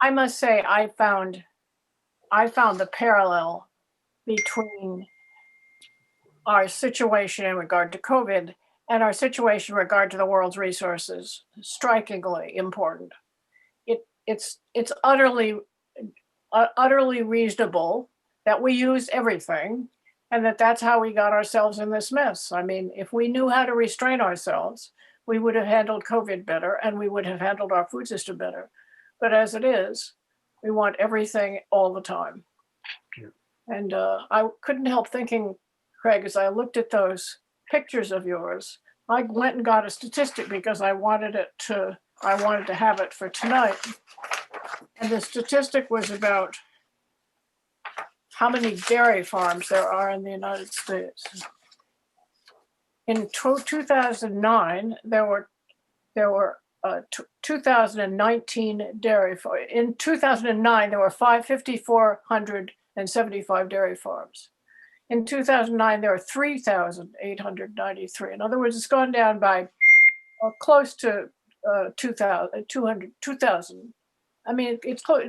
I must say, I found the parallel between our situation in regard to COVID and our situation in regard to the world's resources strikingly important. It's utterly reasonable that we use everything and that's how we got ourselves in this mess. I mean, if we knew how to restrain ourselves, we would have handled COVID better and we would have handled our food system better. But as it is, we want everything all the time. Yeah. And I couldn't help thinking, Craig, as I looked at those pictures of yours, I went and got a statistic because I wanted to have it for tonight. And the statistic was about how many dairy farms there are in the United States. In 2009, there were 2019 dairy farms. In 2009, there were 5,475 dairy farms. In 2009, there were 3,893. In other words, it's gone down by close to 2,000. I mean, it's close.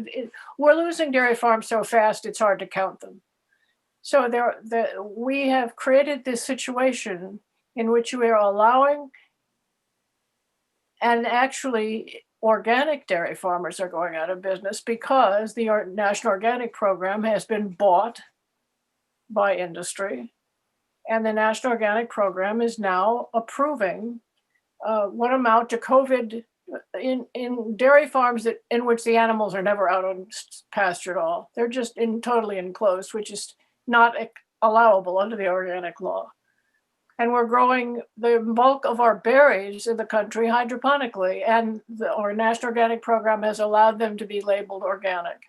We're losing dairy farms so fast, it's hard to count them. So we have created this situation in which we are allowing, and actually organic dairy farmers are going out of business because the National Organic Program has been bought by industry. And the National Organic Program is now approving what amount to COVID in dairy farms in which the animals are never out on pasture at all. They're just totally enclosed, which is not allowable under the organic law. And we're growing the bulk of our berries in the country hydroponically, and our National Organic Program has allowed them to be labeled organic.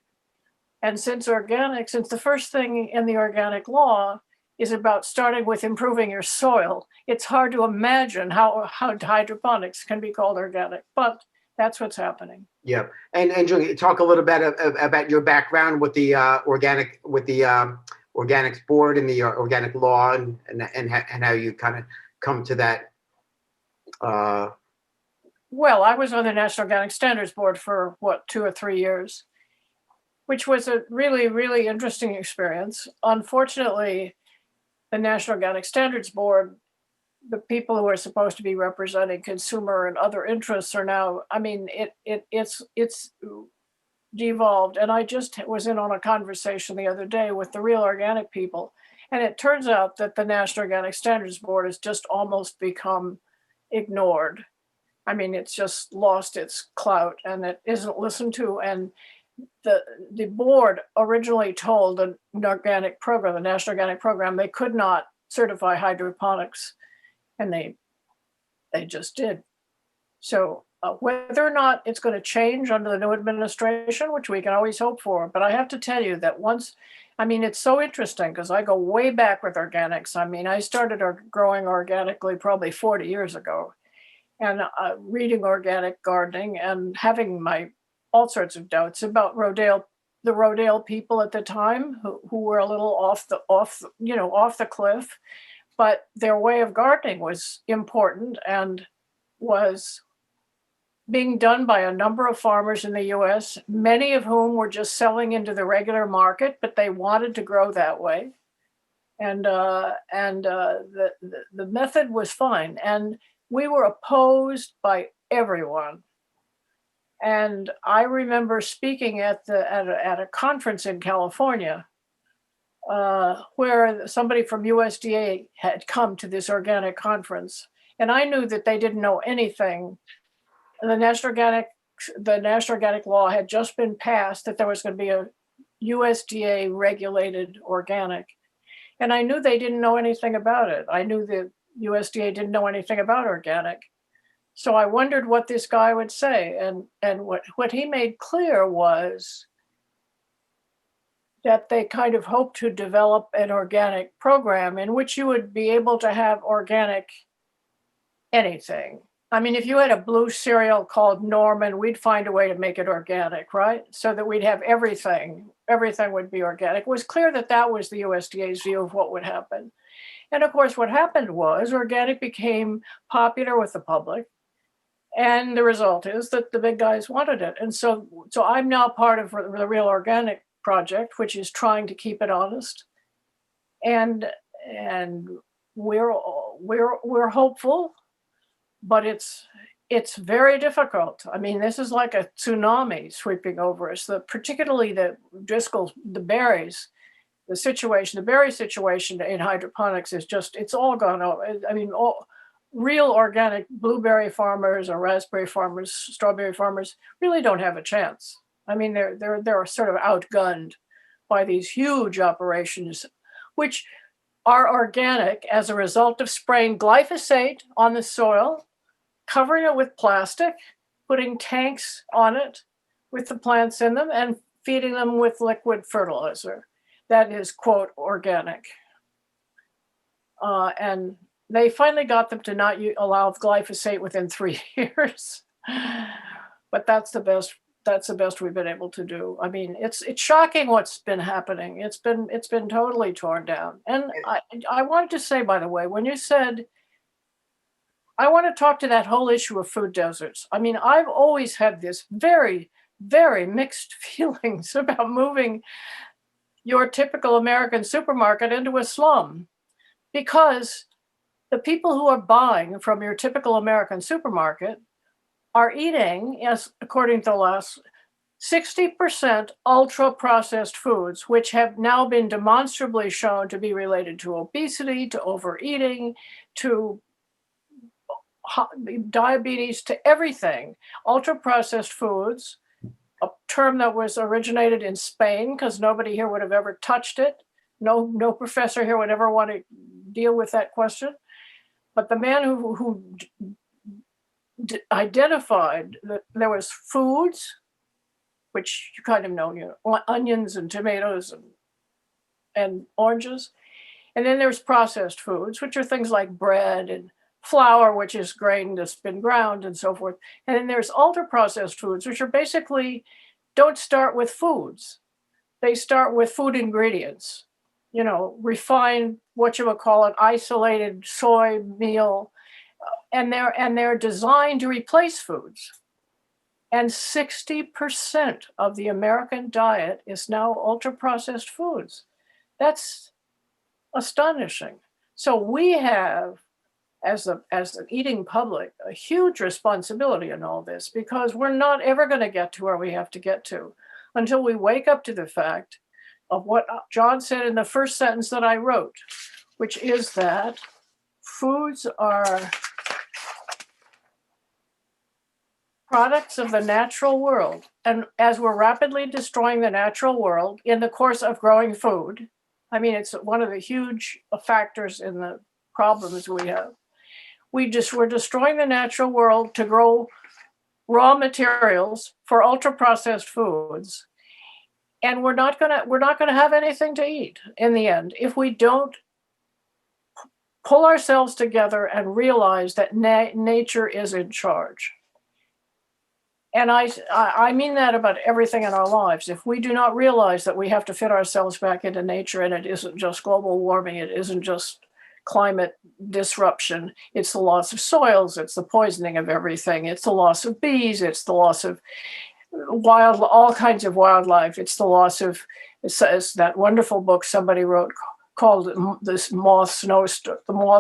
And since the first thing in the organic law is about starting with improving your soil, it's hard to imagine how hydroponics can be called organic, but that's what's happening. Yeah, and Julie, talk a little bit about your background with the organics board and the organic law, and how you kind of come to that. Well, I was on the National Organic Standards Board for 2 or 3 years, which was a really, really interesting experience. Unfortunately, the National Organic Standards Board, the people who are supposed to be representing consumer and other interests are now, I mean, it's devolved. And I just was in on a conversation the other day with the real organic people. And it turns out that the National Organic Standards Board has just almost become ignored. I mean, it's just lost its clout and it isn't listened to. And the board originally told the organic program, the National Organic Program, they could not certify hydroponics, and they just did. So whether or not it's going to change under the new administration, which we can always hope for, but I have to tell you that it's so interesting because I go way back with organics. I mean, I started growing organically probably 40 years ago, and reading organic gardening and having all sorts of doubts about the Rodale people at the time who were a little off the cliff, but their way of gardening was important and was being done by a number of farmers in the US, many of whom were just selling into the regular market, but they wanted to grow that way. And the method was fine. And we were opposed by everyone. And I remember speaking at a conference in California where somebody from USDA had come to this organic conference. And I knew that they didn't know anything. The National Organic Law had just been passed that there was going to be a USDA regulated organic. And I knew they didn't know anything about it. I knew the USDA didn't know anything about organic. So I wondered what this guy would say. And what he made clear was that they kind of hoped to develop an organic program in which you would be able to have organic anything. I mean, if you had a blue cereal called Norman, we'd find a way to make it organic, right? So that we'd have everything. Everything would be organic. It was clear that that was the USDA's view of what would happen. And of course, what happened was organic became popular with the public. And the result is that the big guys wanted it. And so I'm now part of the Real Organic Project, which is trying to keep it honest. And we're hopeful, but it's very difficult. I mean, this is like a tsunami sweeping over us. Particularly the Driscoll's, the berries, the berry situation in hydroponics is just, it's all gone over. I mean, real organic blueberry farmers or raspberry farmers, strawberry farmers really don't have a chance. I mean, they're sort of outgunned by these huge operations, which are organic as a result of spraying glyphosate on the soil, covering it with plastic, putting tanks on it with the plants in them, and feeding them with liquid fertilizer that is, quote, organic. And they finally got them to not allow glyphosate within 3 years. But that's the best we've been able to do. I mean, it's shocking what's been happening. It's been totally torn down. And I wanted to say, by the way, when you said, I want to talk to that whole issue of food deserts. I mean, I've always had this very, very mixed feelings about moving your typical American supermarket into a slum, because the people who are buying from your typical American supermarket are eating, as according to the last, 60% ultra-processed foods, which have now been demonstrably shown to be related to obesity, to overeating, to diabetes, to everything. Ultra-processed foods, a term that was originated in Spain because nobody here would have ever touched it. No professor here would ever want to deal with that question. But the man who identified that there was foods, which you kind of know, onions and tomatoes and oranges. And then there's processed foods, which are things like bread and flour, which is grain that's been ground and so forth. And then there's ultra processed foods, which are basically don't start with foods. They start with food ingredients, refined, isolated soy meal, and they're designed to replace foods. And 60% of the American diet is now ultra-processed foods. That's astonishing. So we have, as the eating public, a huge responsibility in all this, because we're not ever going to get to where we have to get to until we wake up to the fact of what John said in the first sentence that I wrote, which is that foods are products of the natural world. And as we're rapidly destroying the natural world in the course of growing food, I mean, it's one of the huge factors in the problems we have. We're destroying the natural world to grow raw materials for ultra-processed foods. And we're not gonna have anything to eat in the end if we don't pull ourselves together and realize that nature is in charge. And I mean that about everything in our lives. If we do not realize that we have to fit ourselves back into nature, and it isn't just global warming, it isn't just climate disruption, it's the loss of soils, it's the poisoning of everything, it's the loss of bees, it's the loss of all kinds of wildlife, it's the loss of, it's that wonderful book somebody wrote called The Moth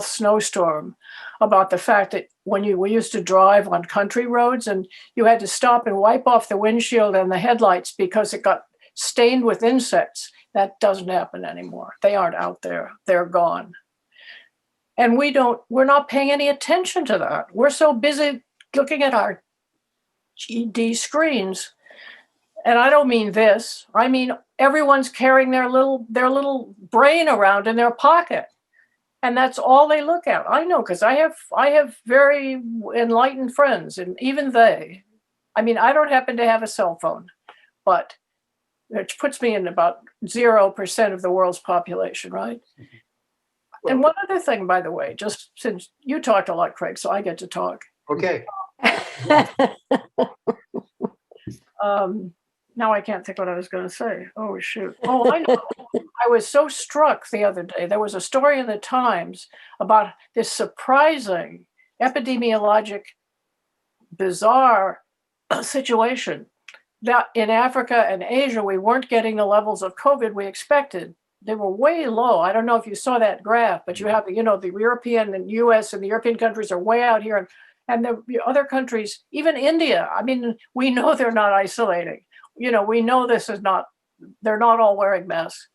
Snowstorm, about the fact that when we used to drive on country roads and you had to stop and wipe off the windshield and the headlights because it got stained with insects. That doesn't happen anymore. They aren't out there. They're gone. And we're not paying any attention to that. We're so busy looking at our GD screens. And I don't mean this. I mean, everyone's carrying their little brain around in their pocket. And that's all they look at. I know, because I have very enlightened friends, and even they, I mean, I don't happen to have a cell phone, but it puts me in about 0% of the world's population, right? Well, and one other thing, by the way, just since you talked a lot, Craig, so I get to talk. Okay. Now I can't think what I was going to say. Oh, shoot. Oh, I know. I was so struck the other day. There was a story in the Times about this surprising epidemiologic bizarre situation that in Africa and Asia, we weren't getting the levels of COVID we expected. They were way low. I don't know if you saw that graph, but you have, the European and US and the European countries are way out here. And the other countries, even India, I mean, we know they're not isolating. We know they're not all wearing masks.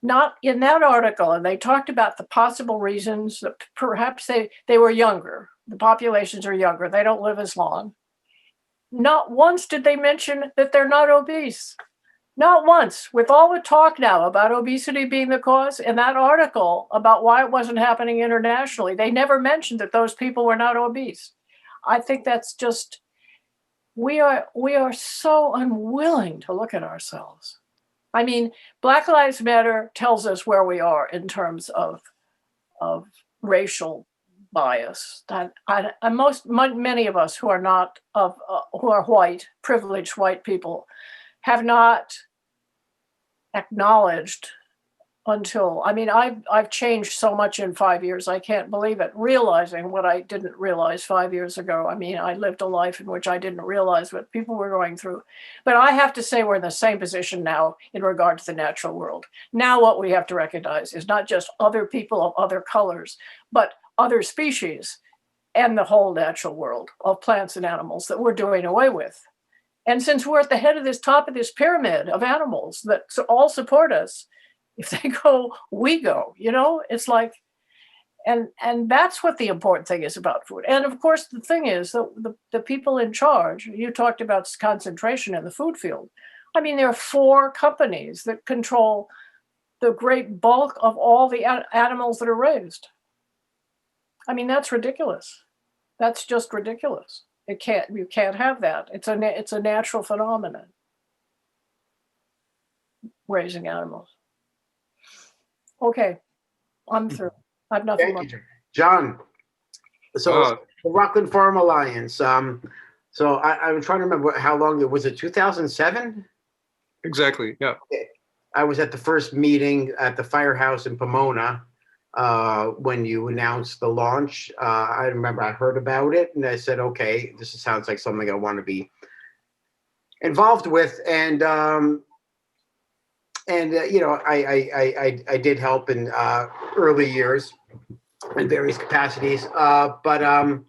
Not in that article, and they talked about the possible reasons that perhaps they were younger. The populations are younger. They don't live as long. Not once did they mention that they're not obese. Not once. With all the talk now about obesity being the cause, in that article about why it wasn't happening internationally, they never mentioned that those people were not obese. I think that's just, we are so unwilling to look at ourselves. I mean, Black Lives Matter tells us where we are in terms of racial bias. That many of us who are not who are white, privileged white people, have not acknowledged until, I mean, I've changed so much in 5 years. I can't believe it. Realizing what I didn't realize 5 years ago. I mean, I lived a life in which I didn't realize what people were going through. But I have to say we're in the same position now in regard to the natural world. Now what we have to recognize is not just other people of other colors, but other species and the whole natural world of plants and animals that we're doing away with. And since we're at the head of this top of this pyramid of animals that all support us, if they go, we go, it's like, and that's what the important thing is about food. And of course, the thing is that the people in charge, you talked about concentration in the food field. I mean, there are 4 companies that control the great bulk of all the animals that are raised. I mean, that's ridiculous. That's just ridiculous. You can't have that. It's a natural phenomenon, raising animals. Okay, I'm through. I have nothing more. Thank you, John. So the Rockland Farm Alliance. So I'm trying to remember how long it was. It 2007? Exactly. Yeah. I was at the first meeting at the firehouse in Pomona when you announced the launch. I remember I heard about it and I said, okay, this sounds like something I want to be involved with. And I did help in early years in various capacities, but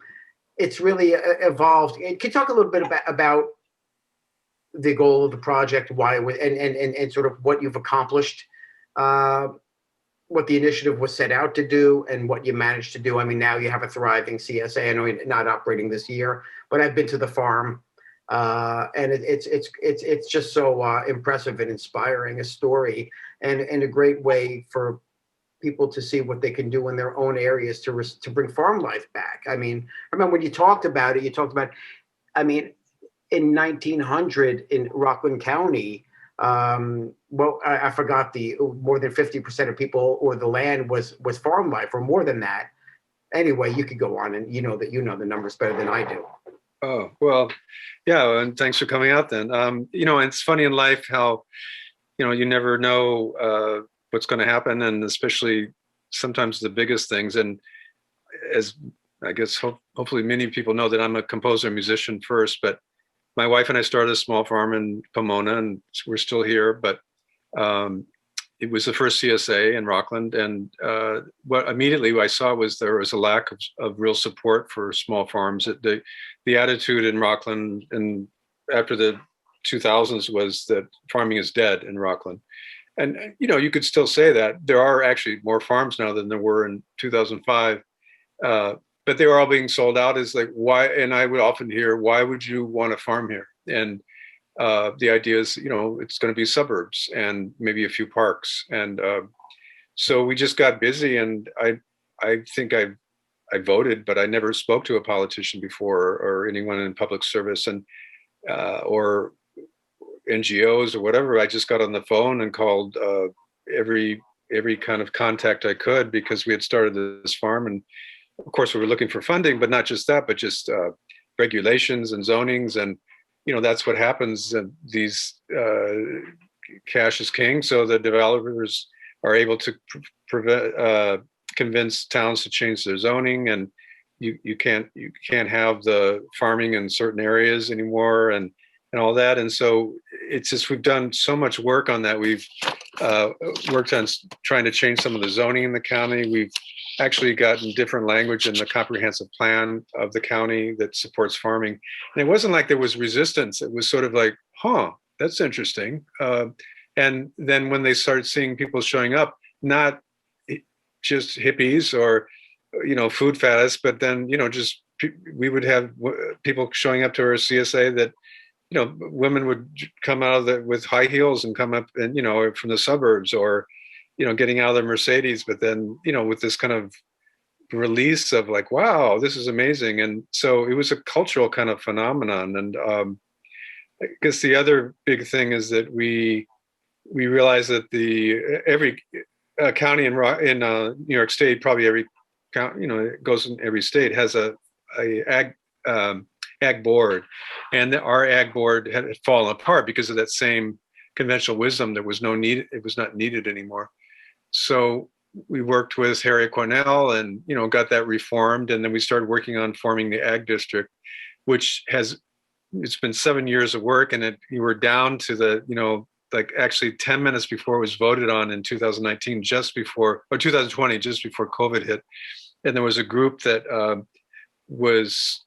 it's really evolved. Can you talk a little bit about the goal of the project, why it was, and sort of what you've accomplished, what the initiative was set out to do, and what you managed to do? I mean, now you have a thriving CSA. I know you're not operating this year, but I've been to the farm. And it's just so impressive and inspiring a story, and a great way for people to see what they can do in their own areas to bring farm life back. I mean, I remember when you talked about it, I mean, in 1900 in Rockland County, I forgot more than 50% of people or the land was farm life, or more than that. Anyway, you could go on, and you know the numbers better than I do. Oh, well, yeah. And thanks for coming out then. It's funny in life how, you never know what's going to happen. And especially sometimes the biggest things. And as I guess, hopefully many people know that I'm a composer and musician first, but my wife and I started a small farm in Pomona, and we're still here, but it was the first CSA in Rockland. And what immediately I saw was there was a lack of real support for small farms. The attitude in Rockland and after the 2000s was that farming is dead in Rockland. And, you could still say that. There are actually more farms now than there were in 2005. But they were all being sold out. Is like, why? And I would often hear, why would you want to farm here? And the idea is, it's going to be suburbs and maybe a few parks. And so we just got busy, and I think I voted, but I never spoke to a politician before, or anyone in public service, and or NGOs or whatever. I just got on the phone and called every kind of contact I could, because we had started this farm, and of course we were looking for funding, but not just that, but just regulations and zonings, and that's what happens. And these cash is king, so the developers are able to convince towns to change their zoning, and you can't have the farming in certain areas anymore, and all that. And so it's just, we've done so much work on that. We've worked on trying to change some of the zoning in the county. We've actually gotten different language in the comprehensive plan of the county that supports farming. And it wasn't like there was resistance. It was sort of like, huh, that's interesting. And then when they started seeing people showing up, not just hippies or, food faddists, but then, just we would have people showing up to our CSA that, women would come out of with high heels and come up and, from the suburbs, or, getting out of their Mercedes, but then, with this kind of release of like, wow, this is amazing. And so it was a cultural kind of phenomenon. And I guess the other big thing is that we realized that every county in New York State, probably every county, it goes in every state, has a ag board, and our ag board had fallen apart because of that same conventional wisdom. There was no need; it was not needed anymore. So we worked with Harry Cornell, and got that reformed, and then we started working on forming the ag district, which it's been 7 years of work, and you were down to the like actually 10 minutes before it was voted on in 2019, 2020, just before COVID hit, and there was a group that was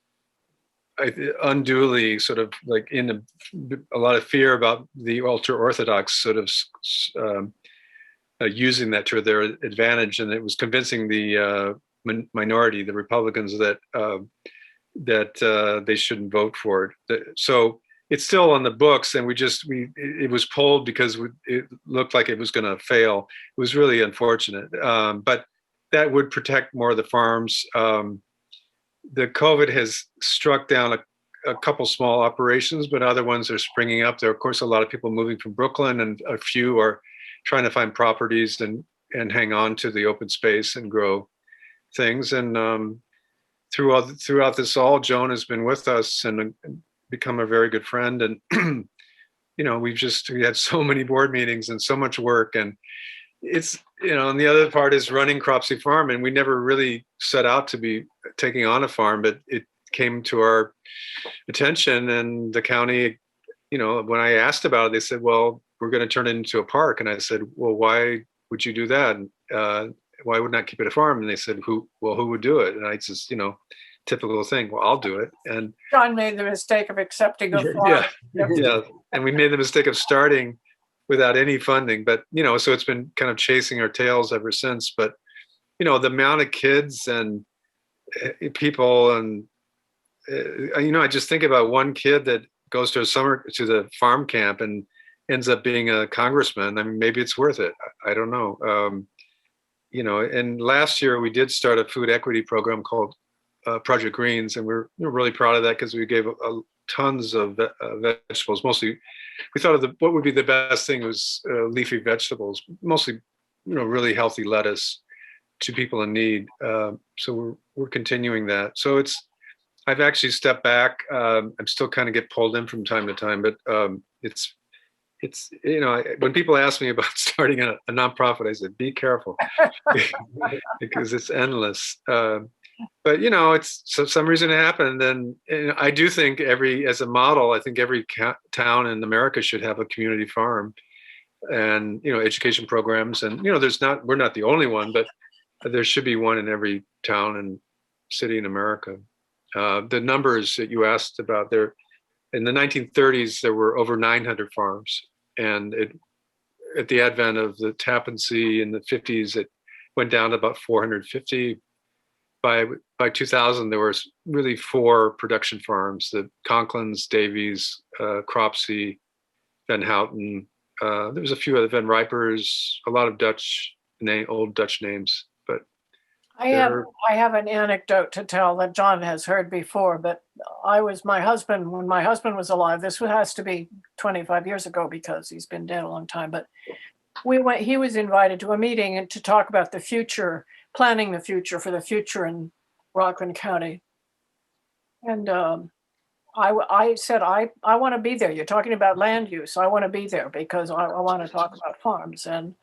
unduly sort of like in a lot of fear about the ultra orthodox sort of using that to their advantage, and it was convincing the minority, the Republicans, that they shouldn't vote for it. So it's still on the books, and it was pulled because it looked like it was going to fail. It was really unfortunate, but that would protect more of the farms. The COVID has struck down a couple small operations, but other ones are springing up. There are, of course, a lot of people moving from Brooklyn, and a few are trying to find properties and hang on to the open space and grow things. And throughout this all, Joan has been with us and become a very good friend. And we had so many board meetings and so much work, and it's and the other part is running Cropsey Farm, and we never really set out to be taking on a farm, but it came to our attention, and the county, when I asked about it, they said, well, we're going to turn it into a park. And I said, well, why would you do that? Why would not keep it a farm? And they said, who would do it? And I just, typical thing. Well, I'll do it. And John made the mistake of accepting a farm. Yeah. And we made the mistake of starting without any funding, but, so it's been kind of chasing our tails ever since. But, the amount of kids and people, and, I just think about one kid that goes to the farm camp and ends up being a congressman. I mean, maybe it's worth it. I don't know. And last year we did start a food equity program called Project Greens, and we're really proud of that because we gave tons of vegetables. Mostly, we thought of what would be the best thing was leafy vegetables, mostly, really healthy lettuce to people in need. So we're continuing that. So I've actually stepped back. I'm still kind of get pulled in from time to time, but it's when people ask me about starting a nonprofit, I said, be careful because it's endless. But it's for some reason it happened, and I do think as a model, I think every town in America should have a community farm, and education programs, and we're not the only one, but there should be one in every town and city in America. The numbers that you asked about, there in the 1930s there were over 900 farms, and at the advent of the Tappan Zee in the 50s, it went down to about 450. By 2000, there were really 4 production farms: the Conklins, Davies, Cropsey, Van Houten. There was a few other Van Ripers, a lot of old Dutch names. But I have an anecdote to tell that John has heard before, but when my husband was alive, this has to be 25 years ago because he's been dead a long time, but he was invited to a meeting and to talk about the future, planning the future for the future in Rockland County. And I said, I want to be there. You're talking about land use. I want to be there because I want to talk about farms. And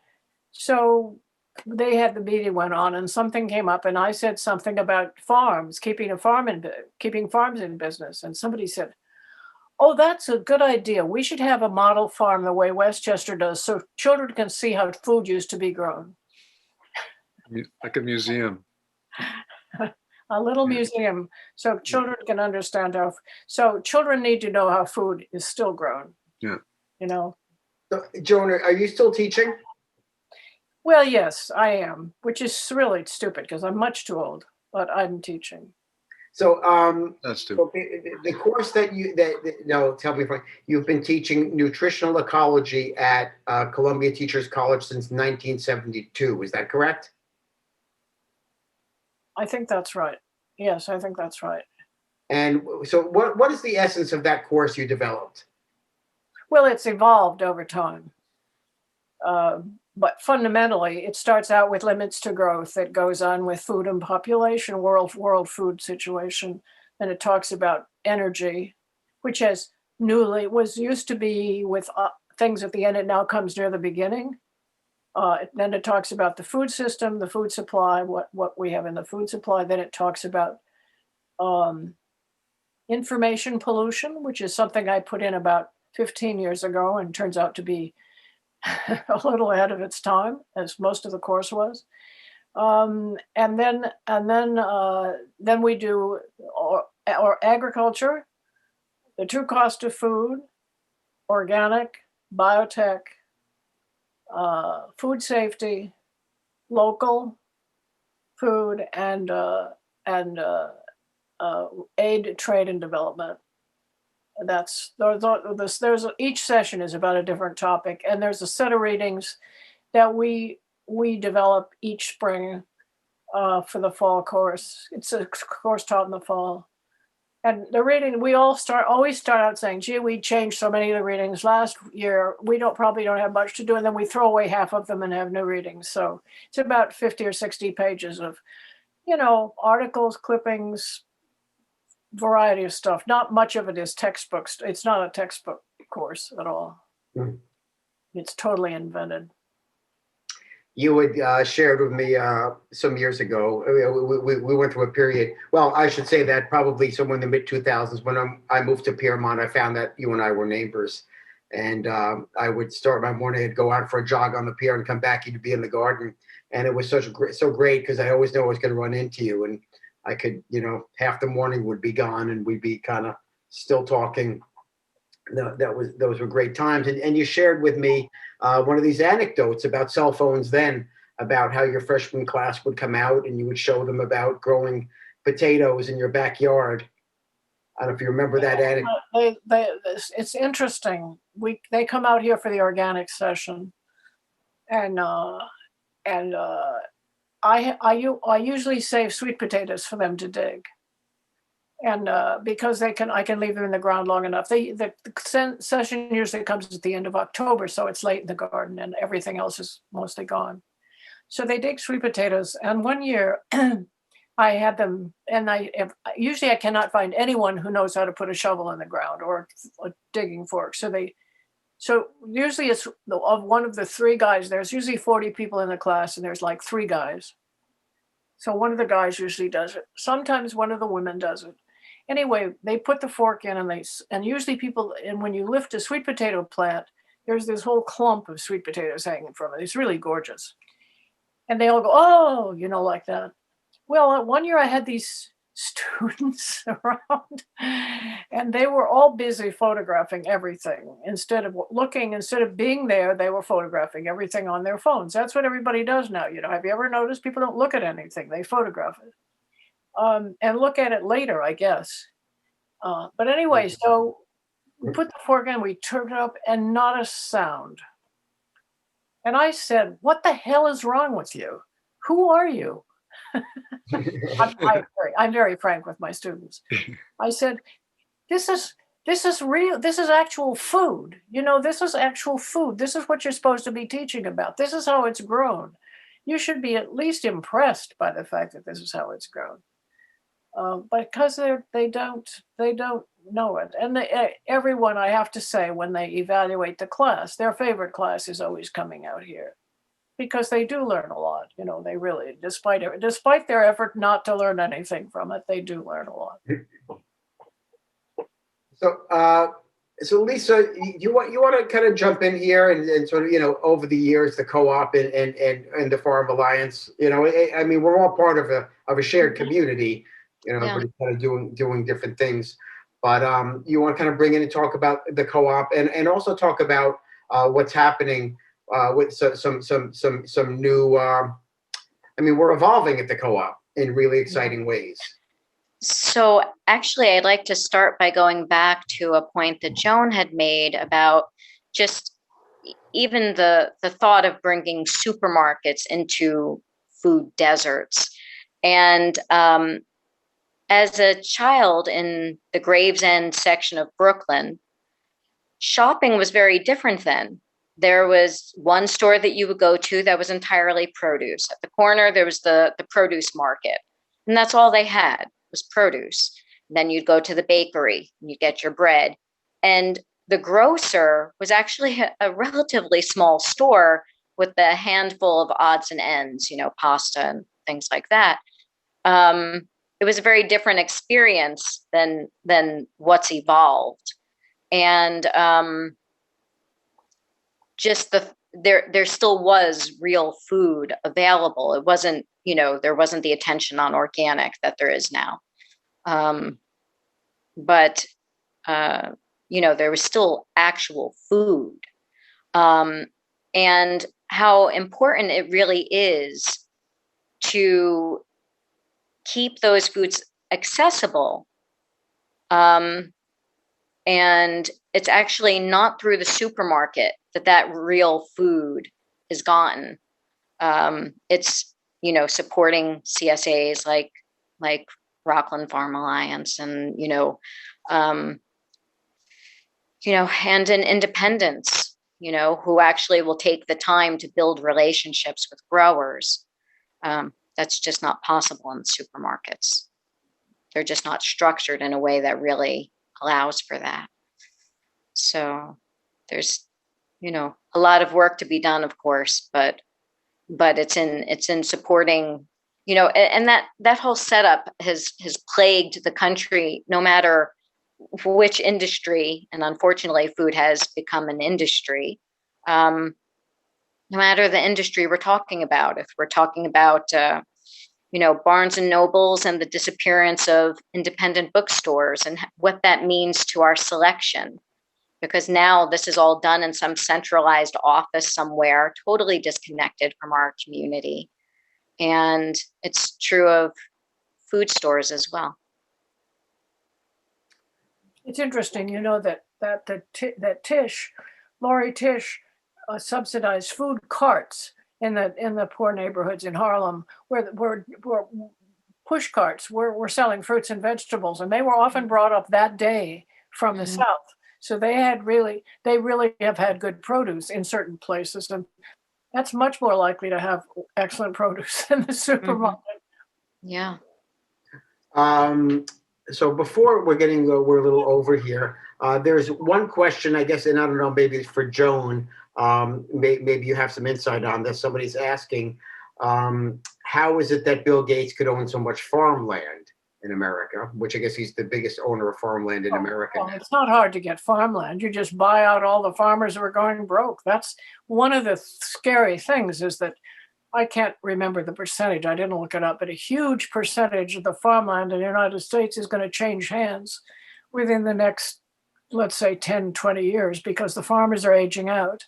so they had the meeting went on and something came up and I said something about farms, keeping farms in business. And somebody said, oh, that's a good idea. We should have a model farm the way Westchester does so children can see how food used to be grown. Like a museum. A little Yeah. museum so children can understand how, so children need to know how food is still grown. Yeah. You know? So, Joan, are you still teaching? Well, yes, I am, which is really stupid because I'm much too old, but I'm teaching. So, That's true. so the course that no, tell me if you've been teaching nutritional ecology at Columbia Teachers College since 1972. Is that correct? I think that's right. Yes, I think that's right. And so what is the essence of that course you developed? Well, it's evolved over time. But fundamentally, it starts out with limits to growth. It goes on with food and population, world food situation. And it talks about energy, which was used to be with things at the end. It now comes near the beginning. Then it talks about the food system, the food supply, what we have in the food supply. Then it talks about information pollution, which is something I put in about 15 years ago and turns out to be a little ahead of its time, as most of the course was. And then we do or agriculture, the true cost of food, organic, biotech, food safety, local food, and aid, trade, and development. There's each session is about a different topic, and there's a set of readings that we develop each spring for the fall course. It's a course taught in the fall, and the reading we always start out saying, "Gee, we changed so many of the readings last year. We probably don't have much to do," and then we throw away half of them and have new readings. So it's about 50 or 60 pages of, articles, clippings, variety of stuff. Not much of it is textbooks. It's not a textbook course at all. Mm. It's totally invented. You had shared with me some years ago. We went through a period. Well, I should say that probably somewhere in the mid 2000s when I moved to Piermont, I found that you and I were neighbors. And I would start my morning, I'd go out for a jog on the pier and come back, you'd be in the garden. And it was so great because I always knew I was going to run into you. And I could, half the morning would be gone and we'd be kind of still talking. Those were great times. And you shared with me one of these anecdotes about cell phones then, about how your freshman class would come out and you would show them about growing potatoes in your backyard. I don't know if you remember that anecdote. It's interesting. They come out here for the organic session, and I usually save sweet potatoes for them to dig, and because I can leave them in the ground long enough. The session usually comes at the end of October, so it's late in the garden, and everything else is mostly gone. So they dig sweet potatoes, and one year I had them, and usually I cannot find anyone who knows how to put a shovel in the ground or a digging fork. So usually it's of one of the three guys. There's usually 40 people in the class, and there's like three guys. So one of the guys usually does it. Sometimes one of the women does it. Anyway, they put the fork in, and usually and when you lift a sweet potato plant, there's this whole clump of sweet potatoes hanging from it. It's really gorgeous. And they all go, oh, like that. Well, one year I had these students around and they were all busy photographing everything. Instead of being there, they were photographing everything on their phones. That's what everybody does now. Have you ever noticed people don't look at anything? They photograph it and look at it later, I guess. But anyway, so we put the fork in, we turned it up, and not a sound. And I said, what the hell is wrong with you? Who are you? I'm very frank with my students. I said, this is real. This is actual food. This is actual food. This is what you're supposed to be teaching about. This is how it's grown. You should be at least impressed by the fact that this is how it's grown. But because they don't know it. And everyone, I have to say, when they evaluate the class, their favorite class is always coming out here. because they do learn a lot. You know, they really, despite their effort not to learn anything from it, they do learn a lot. So Lisa, you want to kind of jump in here and sort of, over the years, the co-op and the Farm Alliance, I mean, we're all part of a shared community, Yeah. but kind of doing different things. But you want to kind of bring in and talk about the co-op and also talk about what's happening with some new. I mean, we're evolving at the co-op in really exciting ways. So actually, I'd like to start by going back to a point that Joan had made about just even the thought of bringing supermarkets into food deserts. And as a child in the Gravesend section of Brooklyn, shopping was very different then. There was one store that you would go to that was entirely produce. At the corner, there was the produce market, and that's all they had was produce. Then you'd go to the bakery, and you'd get your bread. And the grocer was actually a relatively small store with a handful of odds and ends, pasta and things like that. It was a very different experience than what's evolved. And just there still was real food available. It wasn't, there wasn't the attention on organic that there is now. But there was still actual food. And how important it really is to keep those foods accessible. And it's actually not through the supermarket that real food is gotten. It's, supporting CSAs like Rockland Farm Alliance and, and in independents, who actually will take the time to build relationships with growers. That's just not possible in supermarkets. They're just not structured in a way that really allows for that. So there's, a lot of work to be done, of course, but it's in supporting, and that whole setup has plagued the country, no matter which industry, and unfortunately food has become an industry. No matter the industry we're talking about, if we're talking about, Barnes and Nobles and the disappearance of independent bookstores and what that means to our selection, because now this is all done in some centralized office somewhere, totally disconnected from our community. And it's true of food stores as well. It's interesting, that Lori Tisch subsidized food carts in the poor neighborhoods in Harlem, where push carts were selling fruits and vegetables, and they were often brought up that day from the South. So they really have had good produce in certain places, and that's much more likely to have excellent produce in the supermarket. Yeah. So before we're a little over here, there's one question, I guess, and I don't know, maybe it's for Joan. Maybe you have some insight on this. Somebody's asking, how is it that Bill Gates could own so much farmland in America, which I guess he's the biggest owner of farmland in America. Well, it's not hard to get farmland. You just buy out all the farmers who are going broke. That's one of the scary things, is that I can't remember the percentage. I didn't look it up, but a huge percentage of the farmland in the United States is going to change hands within the next, let's say, 10, 20 years, because the farmers are aging out.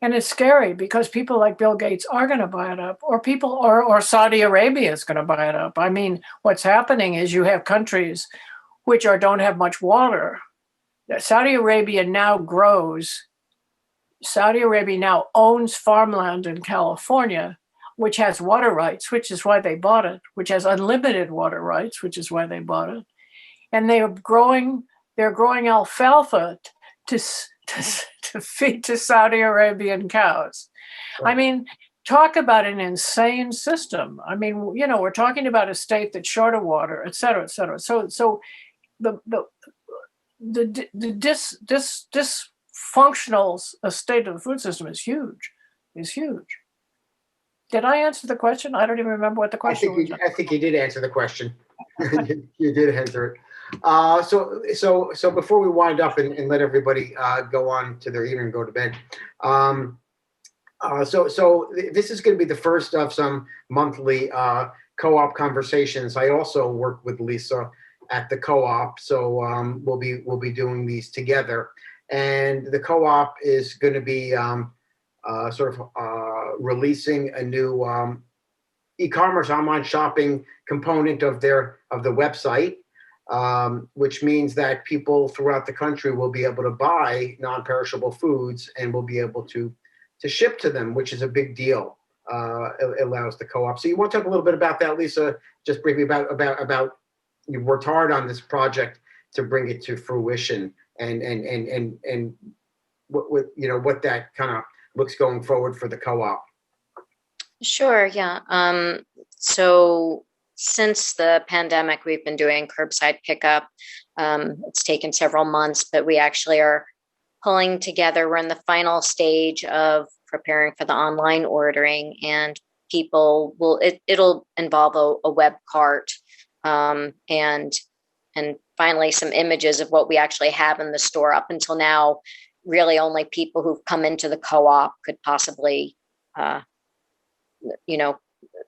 And it's scary because people like Bill Gates are going to buy it up, or Saudi Arabia is going to buy it up. I mean, what's happening is you have countries which don't have much water. Saudi Arabia now owns farmland in California, which has water rights, which is why they bought it, which has unlimited water rights, which is why they bought it. And they're growing alfalfa to feed to Saudi Arabian cows. Right. I mean, talk about an insane system. I mean, we're talking about a state that's short of water, et cetera, et cetera. So the dysfunctional state of the food system is huge. Did I answer the question? I don't even remember what the question was. I think you did answer the question. You did answer it. So before we wind up and let everybody go on to their evening and go to bed, so this is going to be the first of some monthly co-op conversations. I also work with Lisa at the co-op, so we'll be doing these together. And the co-op is going to be sort of releasing a new e-commerce online shopping component of the website, which means that people throughout the country will be able to buy non-perishable foods and will be able to ship to them, which is a big deal. It allows the co-op. So you want to talk a little bit about that, Lisa? Just briefly about you've worked hard on this project to bring it to fruition, and what you know what that kind of looks going forward for the co-op. Sure, yeah. So since the pandemic, we've been doing curbside pickup. It's taken several months, but we actually are pulling together. We're in the final stage of preparing for the online ordering, and people will, it'll involve a web cart, and finally some images of what we actually have in the store. Up until now, really only people who've come into the co-op could possibly,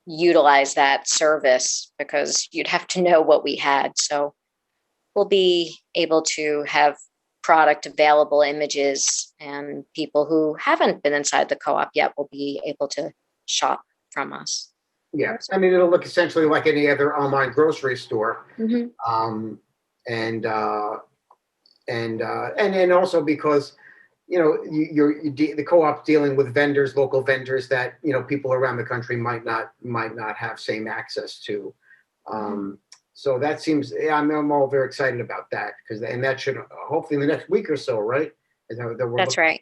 utilize that service, because you'd have to know what we had. So we'll be able to have product available, images, and people who haven't been inside the co-op yet will be able to shop from us. Yeah, I mean, it'll look essentially like any other online grocery store. Mm-hmm. And also because the co-op dealing with vendors, local vendors that people around the country might not have same access to. So that seems, I'm all very excited about that, because that should hopefully in the next week or so, right? That's right.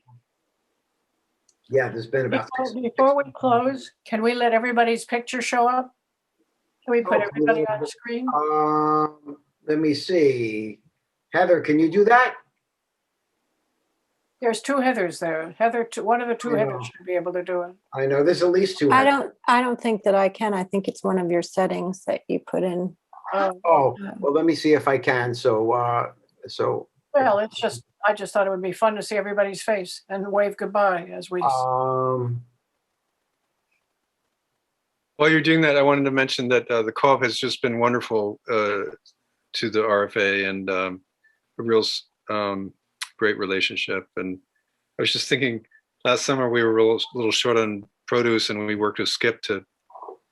Yeah, there's been about before we close, can we let everybody's picture show up? Can we put everybody on the screen? Let me see. Heather, can you do that? There's two Heathers there. One of the two Heathers should be able to do it. I know there's at least two. I don't think that I can. I think it's one of your settings that you put in. Oh, well, let me see if I can. So well, I just thought it would be fun to see everybody's face and wave goodbye as we. While you're doing that, I wanted to mention that the co-op has just been wonderful to the RFA, and a real great relationship. And I was just thinking, last summer we were a little short on produce, and we worked with Skip to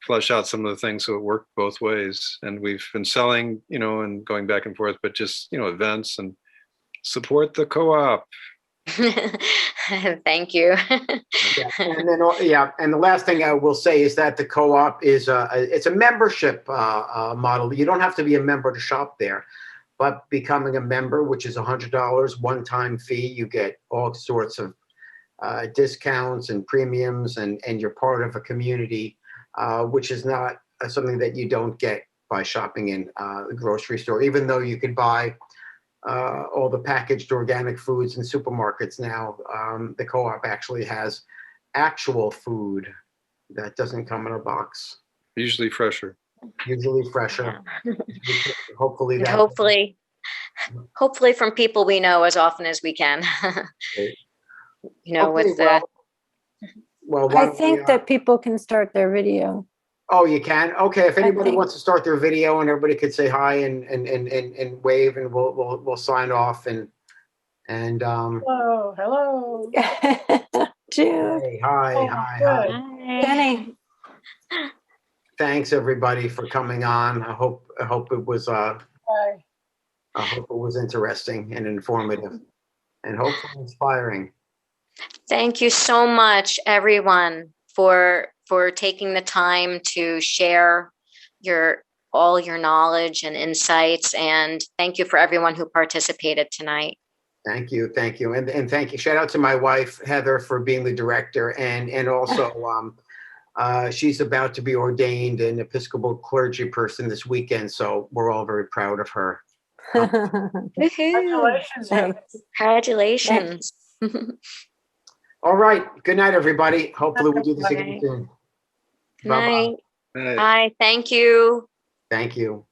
flesh out some of the things so it worked both ways. And we've been selling, and going back and forth, but just, events, and support the co-op. Thank you. And the last thing I will say is that the co-op is it's a membership model. You don't have to be a member to shop there, but becoming a member, which is $100 one-time fee, you get all sorts of discounts and premiums, and you're part of a community, which is not something that you don't get by shopping in the grocery store, even though you could buy all the packaged organic foods in supermarkets now. The co-op actually has actual food that doesn't come in a box. Usually fresher. Hopefully from people we know as often as we can. I think that people can start their video. Oh, you can? Okay, if anybody wants to start their video, and everybody could say hi and wave, and we'll sign off and hello. Jude. Hey, hi. Jenny. Thanks everybody for coming on. I hope it was interesting and informative, and hopefully inspiring. Thank you so much, everyone, for taking the time to share all your knowledge and insights, and thank you for everyone who participated tonight. Thank you, and thank you. Shout out to my wife Heather for being the director, and also she's about to be ordained an Episcopal clergy person this weekend, so we're all very proud of her. Congratulations. All right. Good night, everybody. Hopefully we'll do this again soon. Good Bye-bye. night. Right. Bye. Thank you. Thank you.